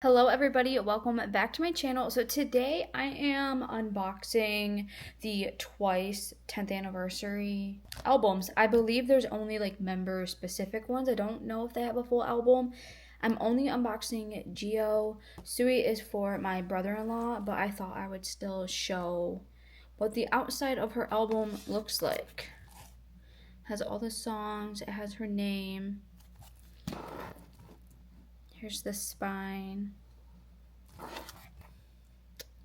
Hello everybody, welcome back to my channel. So today I am unboxing the Twice 10th anniversary albums. I believe there's only like member specific ones. I don't know if they have a full album. I'm only unboxing Jihyo. Tzuyu is for my brother-in-law, but I thought I would still show what the outside of her album looks like. It has all the songs, it has her name. Here's the spine.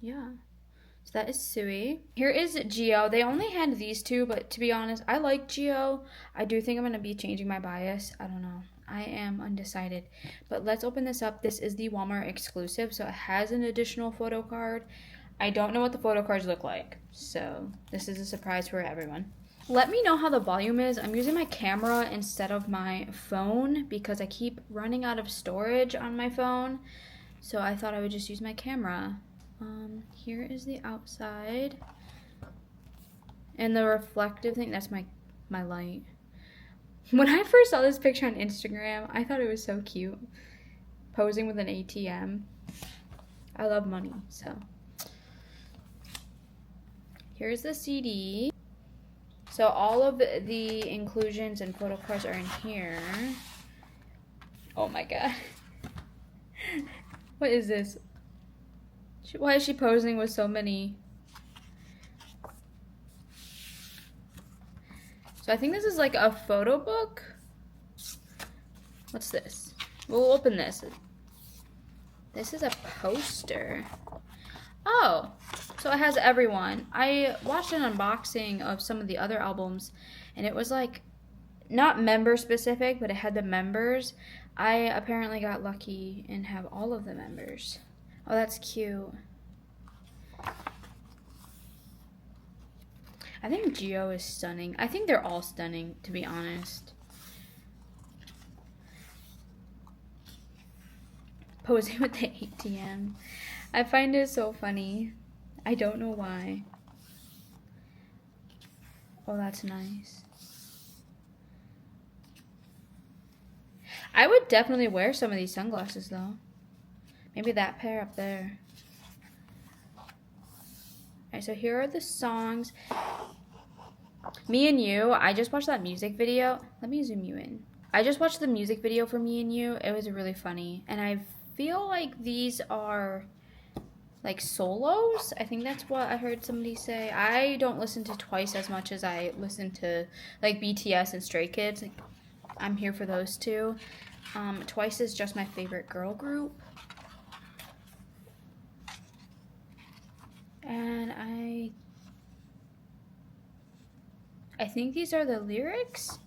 Yeah. So that is Tzuyu. Here is Jihyo. They only had these two, but to be honest, I like Jihyo. I do think I'm going to be changing my bias. I don't know. I am undecided. But let's open this up. This is the Walmart exclusive, so it has an additional photo card. I don't know what the photo cards look like, so this is a surprise for everyone. Let me know how the volume is. I'm using my camera instead of my phone because I keep running out of storage on my phone. So I thought I would just use my camera. Here is the outside. And the reflective thing, that's my light. When I first saw this picture on Instagram, I thought it was so cute. Posing with an ATM. I love money, so. Here's the CD. So all of the inclusions and photo cards are in here. Oh my god. What is this? Why is she posing with so many? So I think this is like a photo book. What's this? We'll open this. This is a poster. Oh, so it has everyone. I watched an unboxing of some of the other albums, and it was like not member specific, but it had the members. I apparently got lucky and have all of the members. Oh, that's cute. I think Jihyo is stunning. I think they're all stunning, to be honest. Posing with the ATM. I find it so funny. I don't know why. Oh, that's nice. I would definitely wear some of these sunglasses, though. Maybe that pair up there. Alright, so here are the songs. Me and You, I just watched that music video. Let me zoom you in. I just watched the music video for Me and You. It was really funny. And I feel like these are like solos. I think that's what I heard somebody say. I don't listen to Twice as much as I listen to like BTS and Stray Kids. Like, I'm here for those two. Twice is just my favorite girl group. And I think these are the lyrics.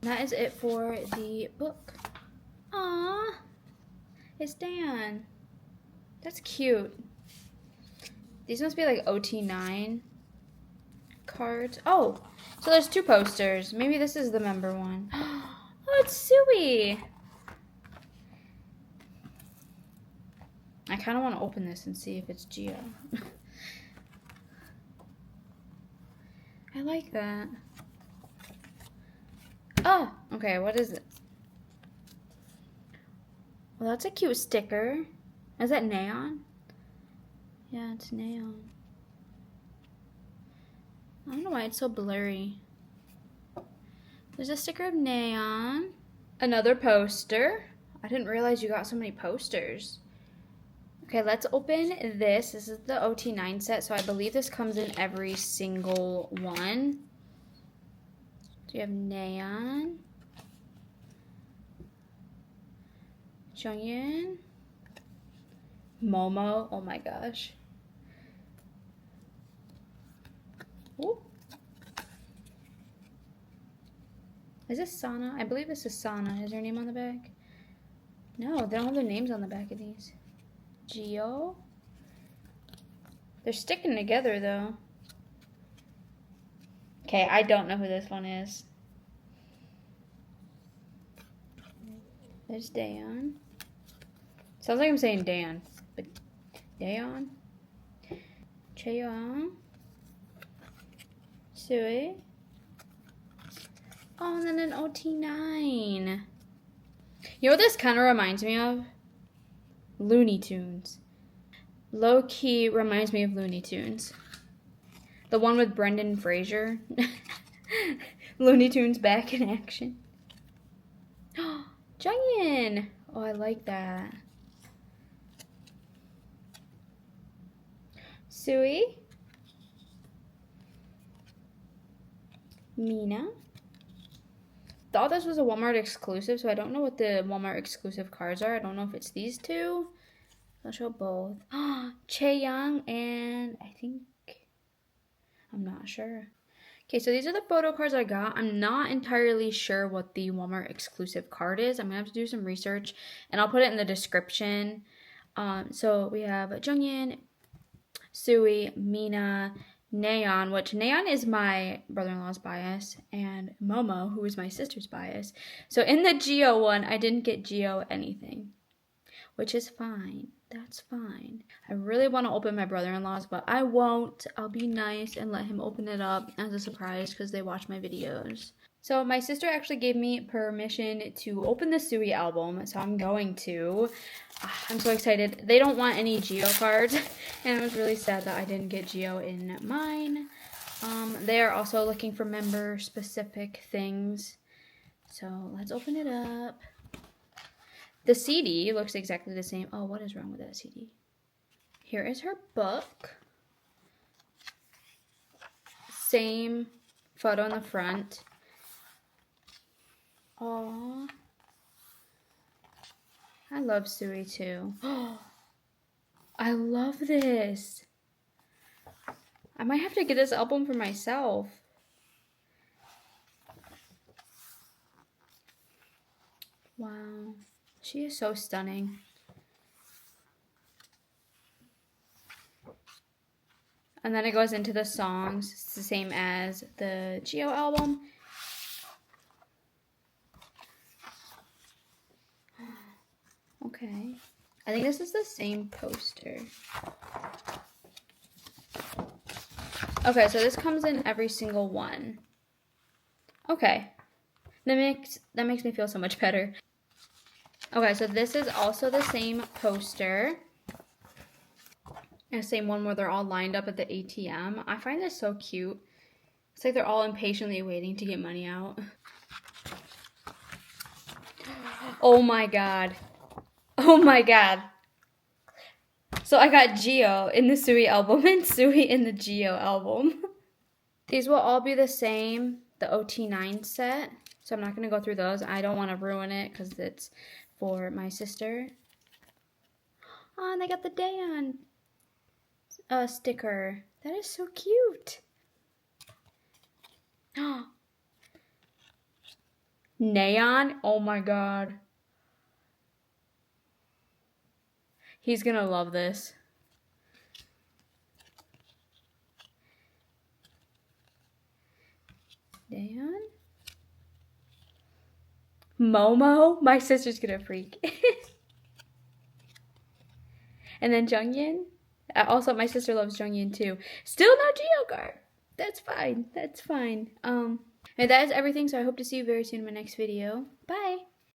That is it for the book. Aww, it's Dan. That's cute. These must be like OT9 cards. Oh, so there's two posters. Maybe this is the member one. Oh, it's Tzuyu. I kind of want to open this and see if it's Jihyo. I like that. Oh, okay, what is it? Well, that's a cute sticker. Is that neon? Yeah, it's neon. I don't know why it's so blurry. There's a sticker of neon. Another poster. I didn't realize you got so many posters. Okay, let's open this. This is the OT9 set, so I believe this comes in every single one. So you have neon. Jungin. Momo. Oh my gosh. Ooh. Is this Sana? I believe this is Sana. Is her name on the back? No, they don't have their names on the back of these. Jihyo. They're sticking together though. Okay, I don't know who this one is. There's Daeon. Sounds like I'm saying Dan, but Daeon. Chaeyoung. Tzuyu. Oh, and then an OT9. You know what this kind of reminds me of? Looney Tunes. Low key reminds me of Looney Tunes. The one with Brendan Fraser. Looney Tunes back in action. Jungin! Oh, I like that. Sui. Mina. Thought this was a Walmart exclusive, so I don't know what the Walmart exclusive cards are. I don't know if it's these two. I'll show both. Chaeyoung and I think, I'm not sure. Okay, so these are the photo cards I got. I'm not entirely sure what the Walmart exclusive card is. I'm gonna have to do some research and I'll put it in the description. So we have Jungin, Sui, Mina, Nayeon, which Nayeon is my brother-in-law's bias, and Momo, who is my sister's bias. So in the Jihyo one, I didn't get Jihyo anything, which is fine. That's fine. I really want to open my brother-in-law's, but I won't. I'll be nice and let him open it up as a surprise because they watch my videos. So my sister actually gave me permission to open the Sui album, so I'm going to. I'm so excited. They don't want any Jihyo cards, and I was really sad that I didn't get Jihyo in mine. They are also looking for member-specific things, so let's open it up. The CD looks exactly the same. Oh, what is wrong with that CD? Here is her book. Same photo in the front. Aww. I love Sui too. I love this. I might have to get this album for myself. Wow. She is so stunning. And then it goes into the songs. It's the same as the Jihyo album. Okay. I think this is the same poster. Okay, so this comes in every single one. Okay. That makes me feel so much better. Okay, so this is also the same poster. And the same one where they're all lined up at the ATM. I find this so cute. It's like they're all impatiently waiting to get money out. Oh my god. Oh my god. So I got Jihyo in the Sui album and Sui in the Jihyo album. These will all be the same, the OT9 set. So I'm not going to go through those. I don't want to ruin it because it's for my sister. Oh, and they got the Daeon sticker. That is so cute. Nayeon? Oh my god. He's gonna love this. Daeon? Momo? My sister's gonna freak. And then Jungin? Also, my sister loves Jungin too. Still no Jihyo card. That's fine. That's fine. And that is everything, so I hope to see you very soon in my next video. Bye!